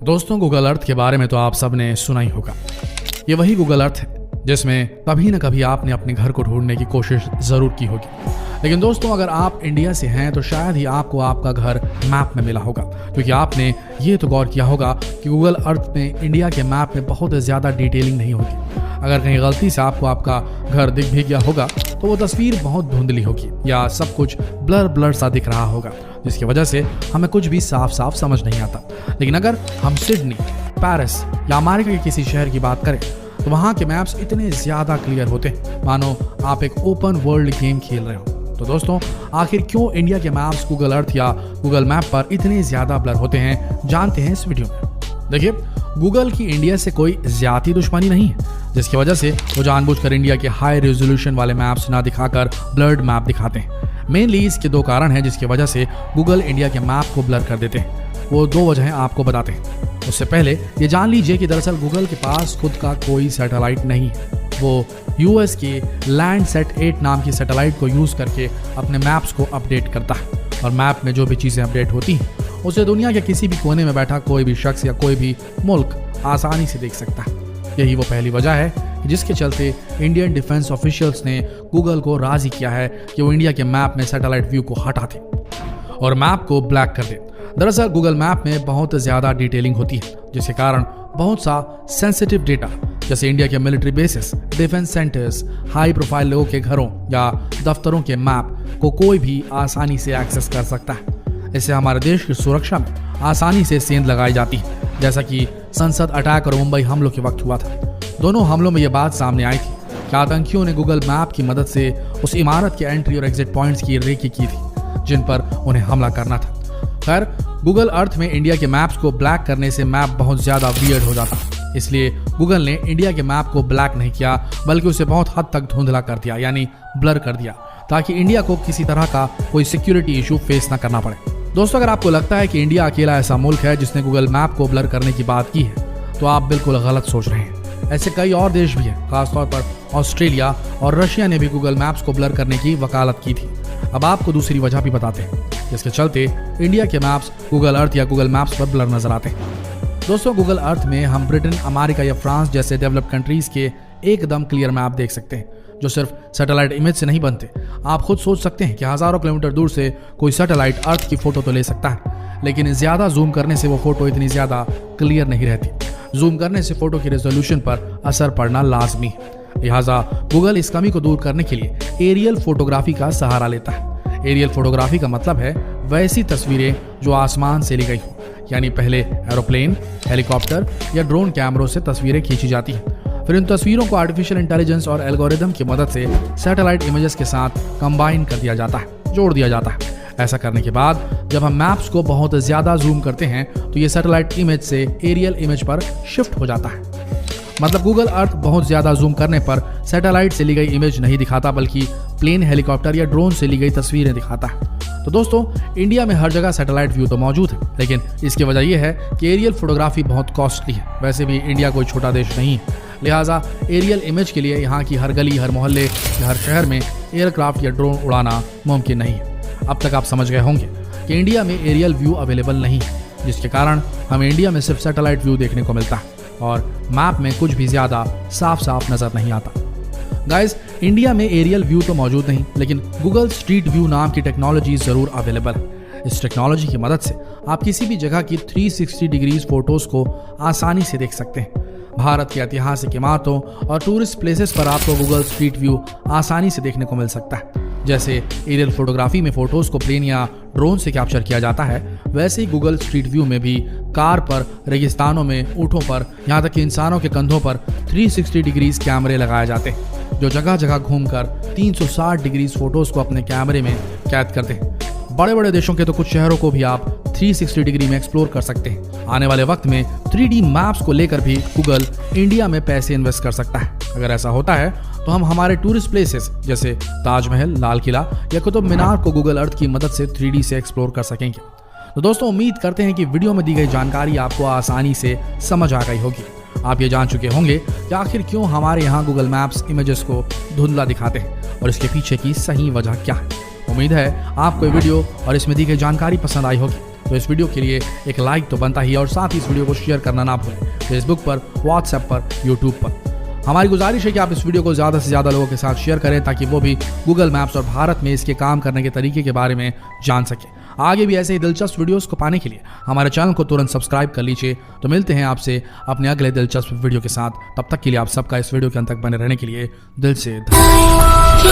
दोस्तों, Google Earth के बारे में तो आप सबने सुना ही होगा। ये वही गूगल अर्थ है जिसमें कभी न कभी आपने अपने घर को ढूंढने की कोशिश जरूर की होगी। लेकिन दोस्तों, अगर आप इंडिया से हैं तो शायद ही आपको आपका घर मैप में मिला होगा, क्योंकि आपने ये तो गौर किया होगा कि गूगल अर्थ में इंडिया के मैप में बहुत ज़्यादा डिटेलिंग नहीं होती। अगर कहीं गलती से आपको आपका घर दिख भी गया होगा तो वो तस्वीर बहुत धुंधली होगी या सब कुछ ब्लर ब्लर सा दिख रहा होगा, जिसकी वजह से हमें कुछ भी साफ साफ समझ नहीं आता। लेकिन अगर हम सिडनी, पेरिस या अमेरिका के किसी शहर की बात करें तो वहाँ के मैप्स इतने ज़्यादा क्लियर होते हैं मानो आप एक ओपन वर्ल्ड गेम खेल रहे हो। तो दोस्तों, आखिर क्यों इंडिया के मैप्स गूगल अर्थ या गूगल मैप पर इतने ज़्यादा ब्लर होते हैं, जानते हैं इस वीडियो में। देखिए, गूगल की इंडिया से कोई ज्यादा दुश्मनी नहीं है, जिसकी वजह से वो जानबूझकर इंडिया के हाई रेजोल्यूशन वाले मैप्स ना दिखाकर ब्लर्ड मैप दिखाते हैं। मेनली इसके दो कारण हैं जिसकी वजह से गूगल इंडिया के मैप को ब्लर कर देते हैं। वो दो वजहें आपको बताते हैं। उससे पहले ये जान लीजिए कि दरअसल गूगल के पास खुद का कोई सैटेलाइट नहीं है। वो यूएस के लैंडसेट 8 नाम की सैटेलाइट को यूज करके अपने मैप्स को अपडेट करता है, और मैप में जो भी चीजें अपडेट होती हैं उसे दुनिया के किसी भी कोने में बैठा कोई भी शख्स या कोई भी मुल्क आसानी से देख सकता है। यही वो पहली वजह है जिसके चलते इंडियन डिफेंस ऑफिशियल्स ने गूगल को राजी किया है कि वो इंडिया के मैप में सैटेलाइट व्यू को हटा दे और मैप को ब्लैक कर दे। दरअसल गूगल मैप में बहुत ज्यादा डिटेलिंग होती है, जिसके कारण बहुत सा सेंसिटिव डेटा जैसे इंडिया के military bases, defence centres, high profile लोगों के घरों या दफ्तरों के मैप को कोई भी आसानी से एक्सेस कर सकता है। इससे हमारे देश की सुरक्षा में आसानी से सेंध लगाई जाती है, जैसा कि संसद अटैक और मुंबई हमलों के वक्त हुआ था। दोनों हमलों में ये बात सामने आई थी कि आतंकियों ने गूगल मैप की मदद से उस इमारत के एंट्री और एग्जिट पॉइंट्स की रेकी की थी जिन पर उन्हें हमला करना था। खैर, गूगल अर्थ में इंडिया के मैप्स को ब्लैक करने से मैप बहुत ज्यादा वियर्ड हो जाता, इसलिए गूगल ने इंडिया के मैप को ब्लैक नहीं किया बल्कि उसे बहुत हद तक धुंधला कर दिया, यानी ब्लर कर दिया, ताकि इंडिया को किसी तरह का कोई सिक्योरिटी इशू फेस न करना पड़े। दोस्तों, अगर आपको लगता है कि इंडिया अकेला ऐसा मुल्क है जिसने गूगल मैप को ब्लर करने की बात की है तो आप बिल्कुल गलत सोच रहे हैं। ऐसे कई और देश भी हैं, खासतौर पर ऑस्ट्रेलिया और रशिया ने भी गूगल मैप्स को ब्लर करने की वकालत की थी। अब आपको दूसरी वजह भी बताते हैं जिसके चलते इंडिया के मैप्स गूगल अर्थ या गूगल मैप्स पर ब्लर नजर आते हैं। दोस्तों, गूगल अर्थ में हम ब्रिटेन, अमेरिका या फ्रांस जैसे डेवलप्ड कंट्रीज के एकदम क्लियर मैप देख सकते हैं, जो सिर्फ सैटेलाइट इमेज से नहीं बनते। आप खुद सोच सकते हैं कि हजारों किलोमीटर दूर से कोई सैटेलाइट अर्थ की फोटो तो ले सकता है, लेकिन ज्यादा जूम करने से वो फोटो इतनी ज्यादा क्लियर नहीं रहती। जूम करने से फोटो की रेजोल्यूशन पर असर पड़ना लाजमी है। लिहाजा गूगल इस कमी को दूर करने के लिए एरियल फोटोग्राफी का सहारा लेता है। एरियल फोटोग्राफी का मतलब है वैसी तस्वीरें जो आसमान से ली गई हो, यानी पहले एरोप्लेन, हेलीकॉप्टर या ड्रोन कैमरों से तस्वीरें खींची जाती हैं। फिर इन तस्वीरों को आर्टिफिशियल इंटेलिजेंस और एल्गोरिदम की मदद से सैटेलाइट इमेजेस के साथ कंबाइन कर दिया जाता है, जोड़ दिया जाता है। ऐसा करने के बाद जब हम मैप्स को बहुत ज्यादा जूम करते हैं तो ये सैटेलाइट इमेज से एरियल इमेज पर शिफ्ट हो जाता है। मतलब गूगल अर्थ बहुत ज्यादा जूम करने पर सैटेलाइट से ली गई इमेज नहीं दिखाता, बल्कि प्लेन, हेलीकॉप्टर या ड्रोन से ली गई तस्वीरें दिखाता है। तो दोस्तों, इंडिया में हर जगह सैटेलाइट व्यू तो मौजूद है, लेकिन इसकी वजह यह है कि एरियल फोटोग्राफी बहुत कॉस्टली है। वैसे भी इंडिया कोई छोटा देश नहीं है, लिहाजा एरियल इमेज के लिए यहाँ की हर गली, हर मोहल्ले या हर शहर में एयरक्राफ्ट या ड्रोन उड़ाना मुमकिन नहीं है। अब तक आप समझ गए होंगे कि इंडिया में एरियल व्यू अवेलेबल नहीं है, जिसके कारण हमें इंडिया में सिर्फ सैटेलाइट व्यू देखने को मिलता है और मैप में कुछ भी ज्यादा साफ साफ नजर नहीं आता। गाइस, इंडिया में एरियल व्यू तो मौजूद नहीं, लेकिन गूगल स्ट्रीट व्यू नाम की टेक्नोलॉजी जरूर अवेलेबल है। इस टेक्नोलॉजी की मदद से आप किसी भी जगह की 360 डिग्रीज फोटोज को आसानी से देख सकते हैं। भारत की ऐतिहासिक इमारतों और टूरिस्ट प्लेसेस पर आपको गूगल स्ट्रीट व्यू आसानी से देखने को मिल सकता है। जैसे एरियल फोटोग्राफी में फोटोज को प्लेन या ड्रोन से कैप्चर किया जाता है, वैसे ही गूगल स्ट्रीट व्यू में भी कार पर, रेगिस्तानों में, ऊँटों पर, यहाँ तक कि इंसानों के कंधों पर 360 डिग्रीज कैमरे लगाए जाते हैं, जो जगह जगह घूमकर 360 डिग्रीज फोटोज को अपने कैमरे में कैद करते हैं। बड़े बड़े देशों के तो कुछ शहरों को भी आप 360 डिग्री में एक्सप्लोर कर सकते हैं। आने वाले वक्त में 3D मैप्स को लेकर भी गूगल इंडिया में पैसे इन्वेस्ट कर सकता है। अगर ऐसा होता है तो हम हमारे टूरिस्ट प्लेसेस जैसे ताजमहल, लाल किला या कुतुब मीनार को गूगल अर्थ की मदद से 3D से एक्सप्लोर कर सकेंगे। तो दोस्तों, उम्मीद करते हैं कि वीडियो में दी गई जानकारी आपको आसानी से समझ आ गई होगी। आप ये जान चुके होंगे कि आखिर क्यों हमारे यहाँ गूगल मैप्स इमेजेस को धुंधला दिखाते हैं और इसके पीछे की सही वजह क्या है। उम्मीद है आपको ये वीडियो और इसमें दी गई जानकारी पसंद आई होगी। तो इस वीडियो के लिए एक लाइक तो बनता ही है और साथ ही इस वीडियो को शेयर करना ना भूलें, फेसबुक पर, व्हाट्सएप पर, यूट्यूब पर। हमारी गुजारिश है कि आप इस वीडियो को ज़्यादा से ज़्यादा लोगों के साथ शेयर करें ताकि वो भी गूगल मैप्स और भारत में इसके काम करने के तरीके के बारे में जान सकें। आगे भी ऐसे ही दिलचस्प वीडियोस को पाने के लिए हमारे चैनल को तुरंत सब्सक्राइब कर लीजिए। तो मिलते हैं आपसे अपने अगले दिलचस्प वीडियो के साथ। तब तक के लिए आप सबका इस वीडियो के अंत तक बने रहने के लिए दिल से धन्यवाद।